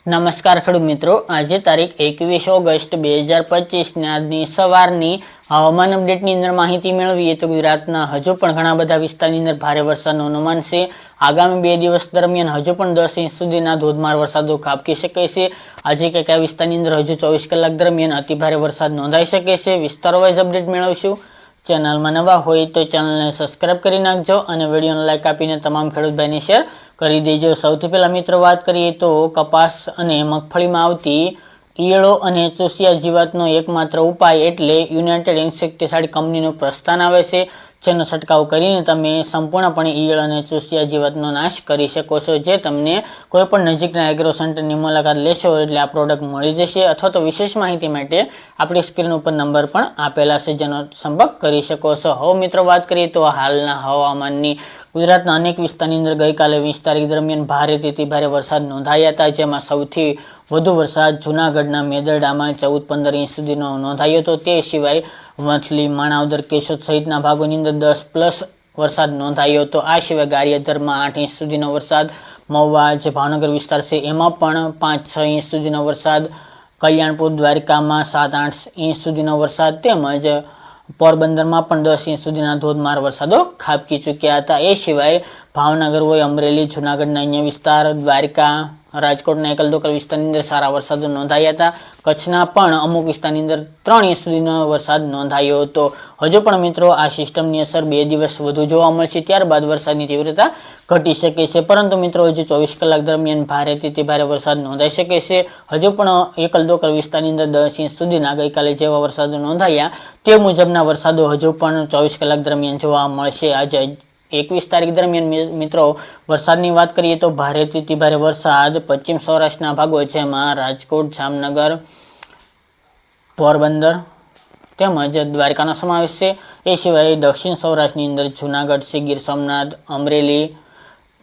નમસ્કાર ખેડૂત મિત્રો, આજે તારીખ 21 ઓગસ્ટ 2025 ને આજની સવારની હવામાન અપડેટની અંદર માહિતી મેળવીએ તો ગુજરાતના હજુ પણ ઘણા બધા વિસ્તારની અંદર ભારે વરસાદનું અનુમાન છે। આગામી 2 દિવસ દરમિયાન હજુ પણ 10 ઇંચ સુધીના ધોધમાર વરસાદો ખાબકી શકે છે। આજે કયા વિસ્તારની અંદર હજુ 24 કલાક દરમિયાન અતિભારે વરસાદ નોંધાઈ શકે છે, વિસ્તારો વાઇઝ અપડેટ મેળવશું। ચેનલમાં નવા હોય તો ચેનલને સબસ્ક્રાઇબ કરી નાખજો અને વિડીયોને લાઇક આપીને તમામ ખેડૂત ભાઈને શેર કરી દેજો। સૌથી પહેલા મિત્રો વાત કરીએ તો કપાસ અને મગફળીમાં આવતી ઈયળો અને ચૂસિયા જીવાતનો એકમાત્ર ઉપાય એટલે યુનાઇટેડ ઇન્સેક્ટિસાઇડ કંપનીનું પ્રસ્થાન આવે છે, જેનો છંટકાવ કરીને તમે સંપૂર્ણપણે ઈયળ અને ચૂસિયા જીવાતનો નાશ કરી શકો છો। જે તમને કોઈપણ નજીકના એગ્રો સેન્ટરની મુલાકાત લેશો એટલે આ પ્રોડક્ટ મળી જશે, અથવા તો વિશેષ માહિતી માટે આપણી સ્ક્રીન ઉપર નંબર પણ આપેલા છે, જેનો સંપર્ક કરી શકો છો। હવે મિત્રો વાત કરીએ તો હાલના હવામાનની। ગુજરાતના અનેક વિસ્તારની અંદર ગઈકાલે 20 તારીખ દરમિયાન ભારેથી ભારે વરસાદ નોંધાયા હતા, જેમાં સૌથી વધુ વરસાદ જૂનાગઢના મેદરડામાં 14-15 ઇંચ સુધીનો નોંધાયો હતો। તે સિવાય વંથલી, માણાવદર, કેશોદ સહિતના ભાગોની અંદર 10+ વરસાદ નોંધાયો હતો। આ સિવાય ગારિયાધરમાં 8 ઇંચ સુધીનો વરસાદ, મહુવા જે ભાવનગર વિસ્તાર છે એમાં પણ 5-6 ઇંચ સુધીનો વરસાદ, કલ્યાણપુર, દ્વારકામાં 7-8 ઇંચ સુધીનો વરસાદ, તેમજ પોરબંદરમાં પણ 10 ઇંચ સુધીના ધોધમાર વરસાદો ખાબકી ચૂક્યા હતા। એ સિવાય ભાવનગર હોય, અમરેલી, જૂનાગઢના અન્ય વિસ્તાર, દ્વારકા, રાજકોટના એકલ-દોકલ વિસ્તારની અંદર સારા વરસાદો નોંધાયા હતા। કચ્છના પણ અમુક વિસ્તારની અંદર 3 ઇંચ સુધીનો વરસાદ નોંધાયો હતો। હજુ પણ મિત્રો આ સિસ્ટમની અસર 2 દિવસ વધુ જોવા મળશે, ત્યારબાદ વરસાદની તીવ્રતા ઘટી શકે છે, પરંતુ મિત્રો હજુ 24 કલાક દરમિયાન ભારેથી ભારે વરસાદ નોંધાઈ શકે છે। હજુ પણ એકલ-દોકલ વિસ્તારની અંદર 10 ઇંચ સુધીના ગઈકાલે જેવા વરસાદો નોંધાયા તે મુજબના વરસાદો હજુ પણ 24 કલાક દરમિયાન જોવા મળશે। આજે 21 તારીખ દરમિયાન મિત્રો વરસાદની વાત કરીએ તો ભારેથી ભારે વરસાદ પશ્ચિમ સૌરાષ્ટ્રના ભાગો, જેમાં રાજકોટ, જામનગર, પોરબંદર તેમજ દ્વારકાનો સમાવેશ છે। એ સિવાય દક્ષિણ સૌરાષ્ટ્રની અંદર જૂનાગઢ છે, ગીર સોમનાથ, અમરેલી,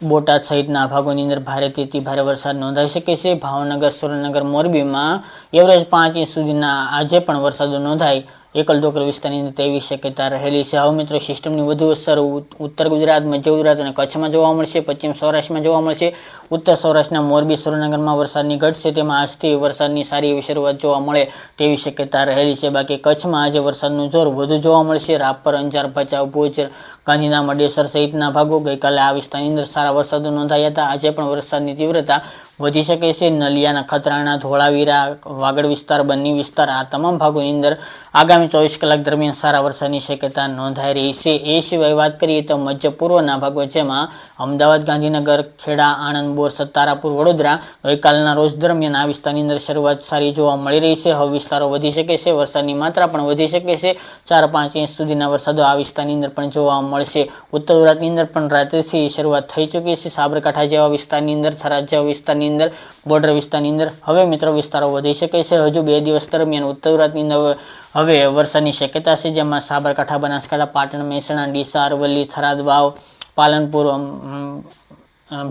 બોટાદ સહિતના ભાગોની અંદર ભારેથી ભારે વરસાદ નોંધાઈ શકે છે। ભાવનગર, સુરેન્દ્રનગર, મોરબીમાં એવરેજ 5 ઇંચ સુધીના આજે પણ વરસાદો નોંધાય એકલ-દોકલ વિસ્તારની અંદર તેવી શક્યતા રહેલી છે। હવે મિત્રો સિસ્ટમની વધુ અસર ઉત્તર ગુજરાત, મધ્ય ગુજરાત અને કચ્છમાં જોવા મળશે, પશ્ચિમ સૌરાષ્ટ્રમાં જોવા મળશે। ઉત્તર સૌરાષ્ટ્રના મોરબી, સુરેન્દ્રનગરમાં વરસાદની ઘટશે, તેમાં આજથી વરસાદની સારી એવી શરૂઆત જોવા મળે તેવી શક્યતા રહેલી છે। બાકી કચ્છમાં આજે વરસાદનું જોર વધુ જોવા મળશે। રાપર, અંજાર, ભચાઉ, ભુજ, ગાંધીધામ, અડેસર સહિતના ભાગો ગઈકાલે આ વિસ્તારની અંદર સારા વરસાદો નોંધાયા હતા। આજે પણ વરસાદની તીવ્રતા વધી શકે છે। નલિયા, નખત્રાણા, ધોળાવીરા, વાગડ વિસ્તાર, બન્ની વિસ્તાર આ તમામ ભાગોની અંદર આગામી 24 કલાક દરમિયાન સારા વરસાદની શક્યતા નોંધાઈ રહી છે। એ સિવાય વાત કરીએ તો મધ્ય પૂર્વના ભાગો, જેમાં અમદાવાદ, ગાંધીનગર, ખેડા, આણંદ, બોરસદ, તારાપુર, વડોદરા ગઈકાલના રોજ દરમિયાન આ વિસ્તારની અંદર શરૂઆત સારી જોવા મળી રહી છે। હવે વિસ્તારો વધી શકે છે, વરસાદની માત્રા પણ વધી શકે છે। 4-5 ઇંચ સુધીના વરસાદો આ વિસ્તારની અંદર પણ જોવા મળશે। ઉત્તર ગુજરાતની અંદર પણ રાત્રિથી શરૂઆત થઈ ચૂકી છે। સાબરકાંઠા જેવા વિસ્તારની અંદર, થરાદ જેવા વિસ્તારની અંદર, બોર્ડર વિસ્તારની અંદર હવે મિત્રો વિસ્તારો વધી શકે છે। હજુ 2 દિવસ દરમિયાન ઉત્તર ગુજરાતની અંદર હવે વરસાદની શક્યતા છે, જેમાં સાબરકાંઠા, બનાસકાંઠા, પાટણ, મહેસાણા, ડીસા, અરવલ્લી, થરાદ, વાવ, પાલનપુર,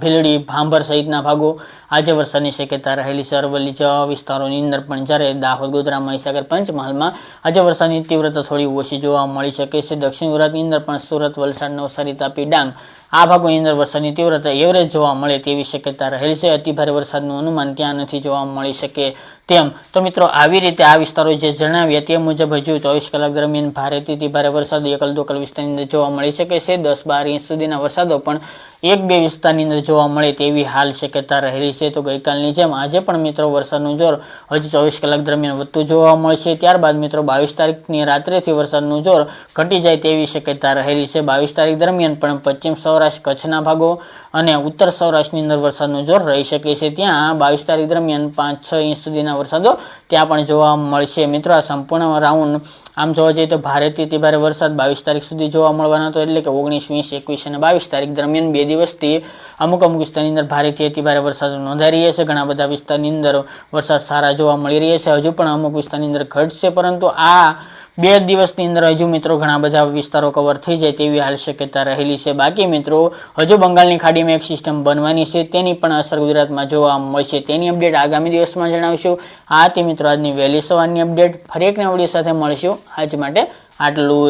ભીલડી, ભાંભર સહિતના ભાગો આજે વરસાદની શક્યતા રહેલી છે। અરવલ્લી જેવા વિસ્તારોની અંદર પણ, જ્યારે દાહોદ, ગોધરા, મહીસાગર, પંચમહાલમાં આજે વરસાદની તીવ્રતા થોડી ઓછી જોવા મળી શકે છે। દક્ષિણ ગુજરાતની અંદર પણ સુરત, વલસાડ, નવસારી, તાપી, ડાંગ આ ભાગોની અંદર વરસાદની તીવ્રતા એવરેજ જોવા મળે તેવી શક્યતા રહેલી છે। અતિભારે વરસાદનું અનુમાન ક્યાં નથી જોવા મળી શકે તેમ। તો મિત્રો આવી રીતે આ વિસ્તારો જે જણાવ્યા તે મુજબ હજુ 24 કલાક દરમિયાન ભારેથી ભારે વરસાદ એકલ-દોકલ વિસ્તારની અંદર જોવા મળી શકે છે। 10-12 ઇંચ સુધીના વરસાદો પણ 1-2 વિસ્તારની અંદર જોવા મળે તેવી હાલ શક્યતા રહેલી છે। તો ગઈકાલની જેમ આજે પણ મિત્રો વરસાદનું જોર હજુ 24 કલાક દરમિયાન વધતું જોવા મળશે। ત્યારબાદ મિત્રો 22 તારીખની રાત્રેથી વરસાદનું જોર ઘટી જાય તેવી શક્યતા રહેલી છે। 22 તારીખ દરમિયાન પણ પશ્ચિમ સૌરાષ્ટ્ર, કચ્છના ભાગો અને ઉત્તર સૌરાષ્ટ્રની અંદર વરસાદનું જોર રહી શકે છે। ત્યાં 22 તારીખ દરમિયાન 5-6 ઇંચ સુધીના વરસાદો ત્યાં પણ જોવા મળશે। મિત્રો આ સંપૂર્ણ રાઉન્ડ આમ જોવા જઈએ તો ભારેથી ભારે વરસાદ 22 તારીખ સુધી જોવા મળવાનો હતો, એટલે કે 19, 20, 21 અને 22 તારીખ દરમિયાન 2 દિવસથી અમુક વિસ્તારની અંદર ભારેથી ભારે વરસાદ નોંધાઈ રહ્યા છે। ઘણા બધા વિસ્તારની અંદર વરસાદ સારા જોવા મળી રહ્યા છે। હજુ પણ અમુક વિસ્તારની અંદર ઘટશે, પરંતુ આ 2 દિવસની અંદર હજુ મિત્રો ઘણા બધા વિસ્તારો કવર થઈ જાય તેવી હાલ શક્યતા રહેલી છે। બાકી મિત્રો હજુ બંગાળની ખાડીમાં એક સિસ્ટમ બનવાની છે, તેની પણ અસર ગુજરાતમાં જોવા મળશે। તેની અપડેટ આગામી દિવસમાં જણાવીશું। આ તે મિત્રો આજની વહેલી સવારની અપડેટ। ફરી એક નવા વિડીયો સાથે મળીશું। આજ માટે આટલું।